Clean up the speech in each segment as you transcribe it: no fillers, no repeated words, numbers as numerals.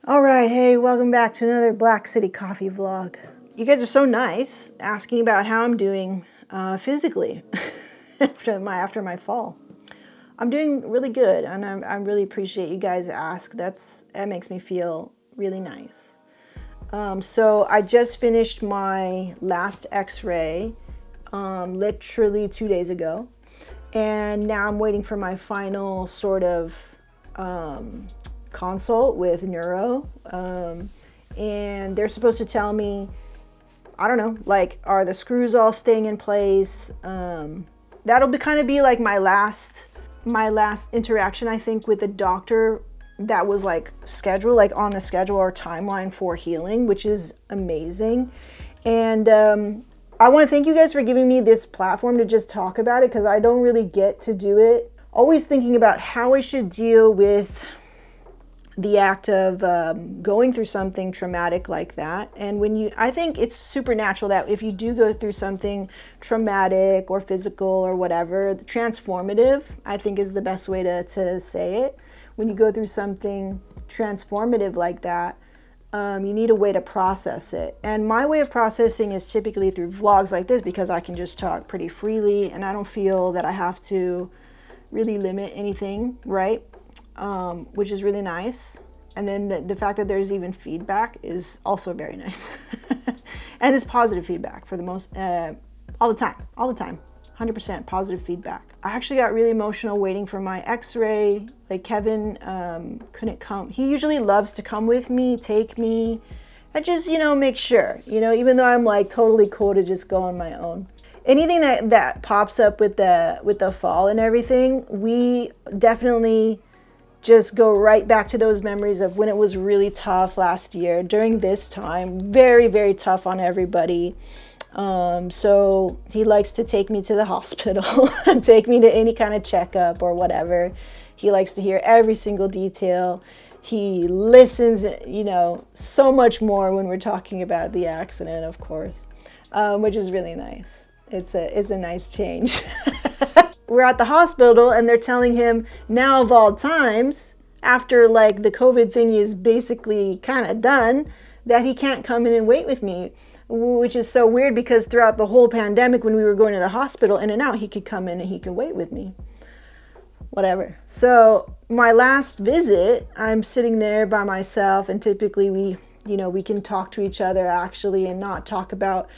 All right, hey, welcome back to another Black City Coffee vlog. You guys are so nice asking about how I'm doing physically after my fall. I'm doing really good, and I really appreciate you guys ask. That makes me feel really nice. So I just finished my last X-ray literally 2 days ago, and now I'm waiting for my final sort of consult with neuro, and they're supposed to tell me, I don't know, like, are the screws all staying in place? That'll kind of be like my last interaction, I think, with the doctor that was like scheduled, like on the schedule or timeline for healing, which is amazing. And I want to thank you guys for giving me this platform to just talk about it, because I don't really get to do it. Always thinking about how I should deal with the act of going through something traumatic like that. And I think it's supernatural that if you do go through something traumatic or physical or whatever, transformative, I think is the best way to say it. When you go through something transformative like that, you need a way to process it. And my way of processing is typically through vlogs like this, because I can just talk pretty freely and I don't feel that I have to really limit anything, right? Which is really nice. And then the fact that there's even feedback is also very nice. And it's positive feedback for the most, all the time, 100% positive feedback. I actually got really emotional waiting for my X-ray. Like, Kevin couldn't come. He usually loves to come with me, take me, and just, make sure, even though I'm like totally cool to just go on my own. Anything that pops up with the fall and everything, we definitely just go right back to those memories of when it was really tough last year during this time. Very, very tough on everybody. So he likes to take me to the hospital and take me to any kind of checkup or whatever. He likes to hear every single detail. He listens, so much more when we're talking about the accident, of course, which is really nice. It's a nice change. We're at the hospital and they're telling him, now of all times, after like the COVID thing is basically kind of done, that he can't come in and wait with me, which is so weird, because throughout the whole pandemic, when we were going to the hospital in and out, he could come in and he could wait with me. Whatever. So my last visit, I'm sitting there by myself, and typically we can talk to each other actually and not talk about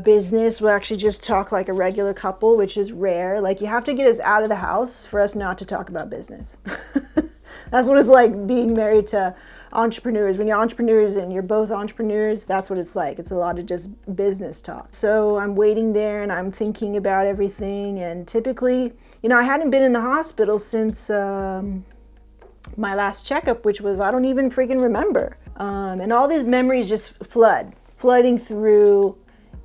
business. We'll actually just talk like a regular couple, which is rare. Like, you have to get us out of the house for us not to talk about business. That's what it's like being married to entrepreneurs. When you're entrepreneurs and you're both entrepreneurs, that's what it's like. It's a lot of just business talk. So I'm waiting there and I'm thinking about everything. And typically, I hadn't been in the hospital since my last checkup, which was, I don't even freaking remember. And all these memories just flooding through.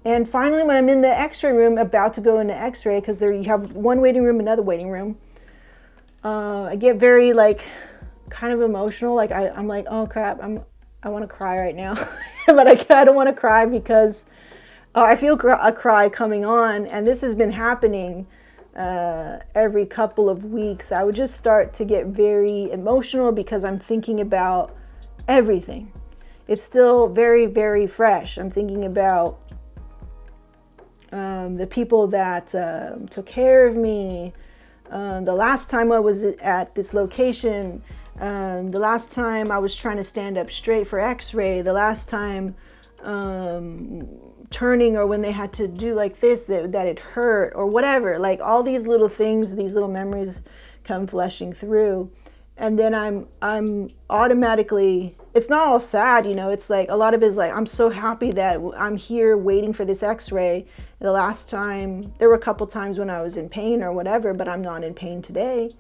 And finally, when I'm in the X-ray room, about to go into X-ray, because you have one waiting room, another waiting room, I get very kind of emotional. Like, I'm like, oh crap, I want to cry right now, but I don't want to cry because I feel a cry coming on, and this has been happening every couple of weeks. I would just start to get very emotional because I'm thinking about everything. It's still very, very fresh. I'm thinking about the people that took care of me, the last time I was at this location, the last time I was trying to stand up straight for X-ray, the last time turning, or when they had to do like this, that it hurt, or whatever. Like, all these little things, these little memories come fleshing through. And then I'm automatically, it's not all sad, it's like, a lot of it is like, I'm so happy that I'm here waiting for this X-ray. The last time, there were a couple times when I was in pain or whatever, but I'm not in pain today,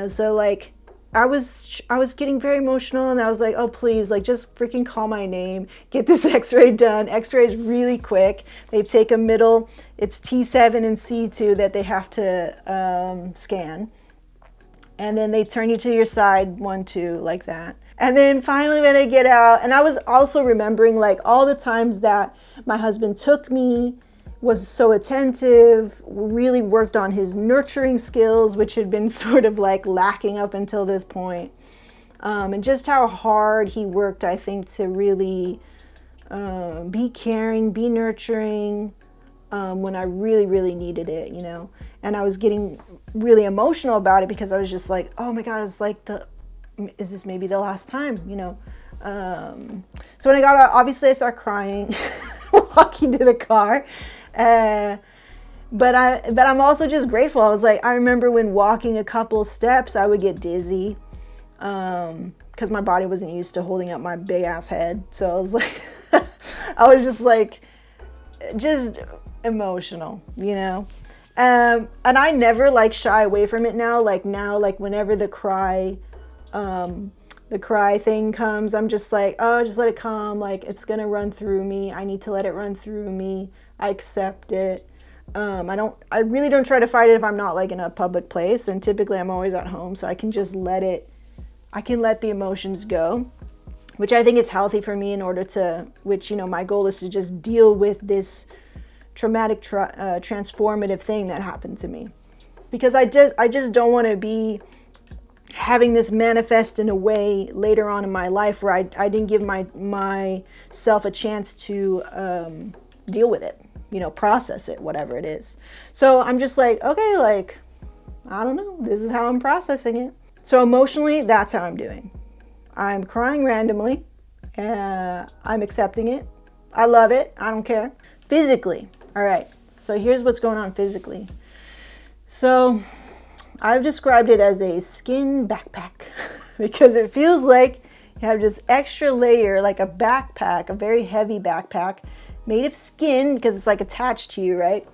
so like, I was getting very emotional, and I was like, oh please, like, just freaking call my name, get this X-ray done. X-ray is really quick. They take a middle, it's T7 and C2 that they have to scan. And then they turn you to your side, 1, 2, like that. And then finally when I get out, and I was also remembering like all the times that my husband took me, was so attentive, really worked on his nurturing skills, which had been sort of like lacking up until this point. And just how hard he worked, I think, to really be caring, be nurturing, when I really, really needed it, you know. And I was getting really emotional about it because I was just like, oh my God, it's like is this maybe the last time, you know? So when I got out, obviously I started crying, walking to the car. But I'm also just grateful. I was like, I remember when walking a couple steps, I would get dizzy, because my body wasn't used to holding up my big ass head. So I was like, I was just like, just emotional, you know? And I never like shy away from it now. Like now, like whenever the cry thing comes, I'm just like, oh, just let it come. Like it's gonna run through me. I need to let it run through me. I accept it. I really don't try to fight it if I'm not like in a public place, and typically I'm always at home, so I can just let the emotions go, which I think is healthy for me in order to, which, you know, my goal is to just deal with this traumatic, transformative thing that happened to me, because I just don't want to be having this manifest in a way later on in my life where I didn't give myself a chance to deal with it, you know, process it, whatever it is. So I'm just like, okay, like, I don't know, this is how I'm processing it. So emotionally, that's how I'm doing. I'm crying randomly. I'm accepting it. I love it. I don't care. Physically, all right, so here's what's going on physically. So I've described it as a skin backpack because it feels like you have this extra layer, like a backpack, a very heavy backpack made of skin, because it's like attached to you, right?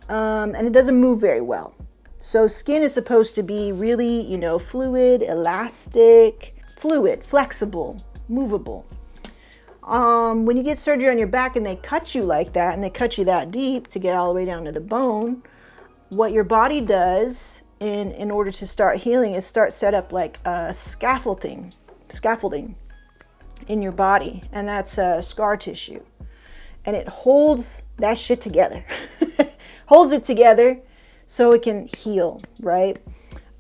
And it doesn't move very well. So skin is supposed to be really, you know, fluid, elastic, flexible, movable. When you get surgery on your back and they cut you like that, and they cut you that deep to get all the way down to the bone, what your body does in order to start healing is set up like a scaffolding in your body, and that's scar tissue. And it holds that shit together. Holds it together so it can heal, right?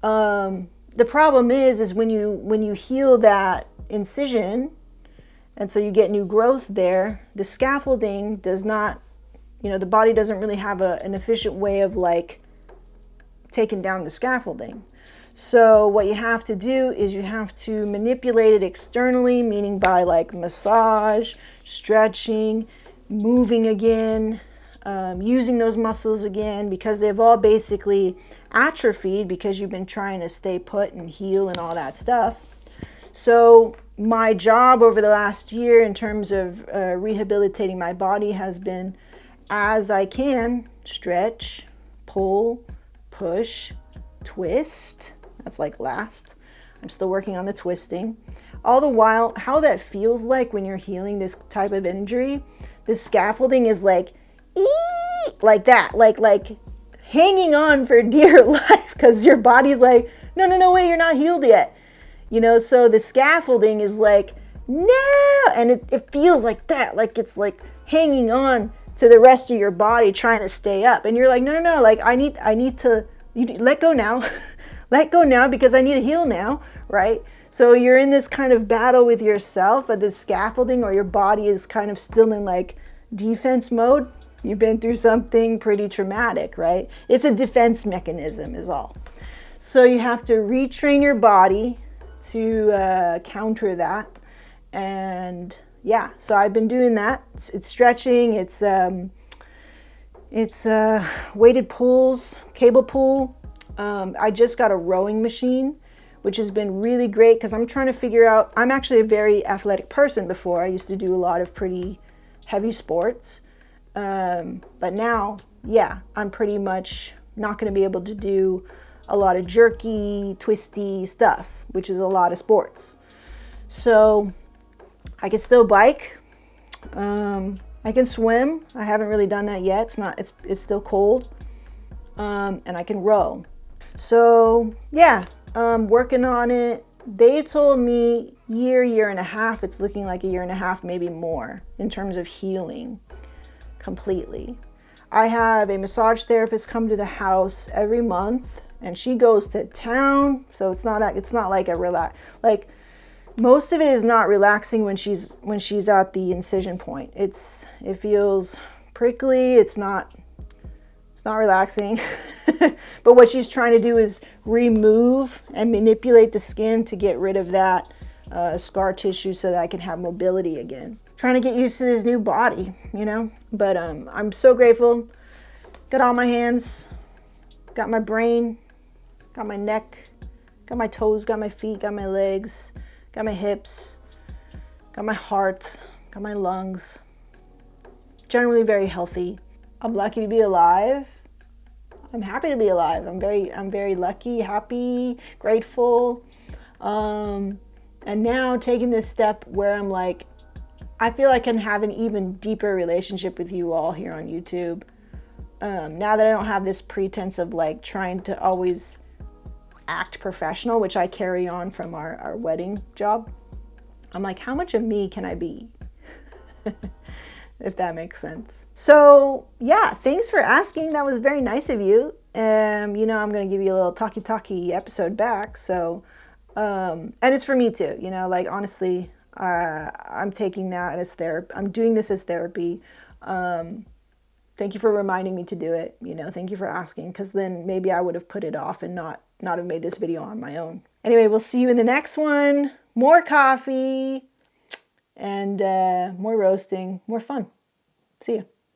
The problem is when you heal that incision, and so you get new growth there, the scaffolding does not, you know, the body doesn't really have an efficient way of like taking down the scaffolding. So what you have to do is you have to manipulate it externally, meaning by like massage, stretching, moving again, using those muscles again, because they've all basically atrophied because you've been trying to stay put and heal and all that stuff. So my job over the last year in terms of rehabilitating my body has been, as I can, stretch, pull, push, twist. That's like last. I'm still working on the twisting. All the while, how that feels like when you're healing this type of injury, the scaffolding is like, like that, like hanging on for dear life, because your body's like, no, wait, you're not healed yet. You know, so the scaffolding is like, no, and it feels like that, like it's like hanging on to the rest of your body trying to stay up. And you're like, no, like I need to, you let go now. Let go now, because I need to heal now, right? So you're in this kind of battle with yourself, but this scaffolding, or your body is kind of still in like defense mode. You've been through something pretty traumatic, right? It's a defense mechanism is all. So you have to retrain your body to counter that. And yeah, so I've been doing that. It's stretching, it's weighted pulls, cable pull. I just got a rowing machine, which has been really great because I'm trying to figure out, I'm actually a very athletic person before. I used to do a lot of pretty heavy sports. But now, yeah, I'm pretty much not going to be able to do a lot of jerky, twisty stuff, which is a lot of sports. So I can still bike. I can swim. I haven't really done that yet. It's still cold. And I can row. So yeah, working on it. They told me year and a half. It's looking like a year and a half, maybe more, in terms of healing completely. I have a massage therapist come to the house every month, and she goes to town. So it's not like a relax, like Most of it is not relaxing when she's at the incision point. It feels prickly. It's not relaxing. But what she's trying to do is remove and manipulate the skin to get rid of that scar tissue so that I can have mobility again. Trying to get used to this new body, you know? But I'm so grateful. Got all my hands, got my brain, got my neck, got my toes, got my feet, got my legs, got my hips, got my heart, got my lungs. Generally very healthy. I'm lucky to be alive. I'm happy to be alive. I'm very lucky, happy, grateful. And now taking this step where I'm like, I feel I can have an even deeper relationship with you all here on YouTube. Now that I don't have this pretense of like trying to always act professional, which I carry on from our wedding job. I'm like, how much of me can I be? If that makes sense. So yeah, thanks for asking. That was very nice of you. You know, I'm going to give you a little talkie episode back. So, and it's for me too, you know, like honestly, I'm taking that as therapy. I'm doing this as therapy. Thank you for reminding me to do it. You know, thank you for asking, because then maybe I would have put it off and not have made this video on my own. Anyway, we'll see you in the next one. More coffee and more roasting, more fun. See you.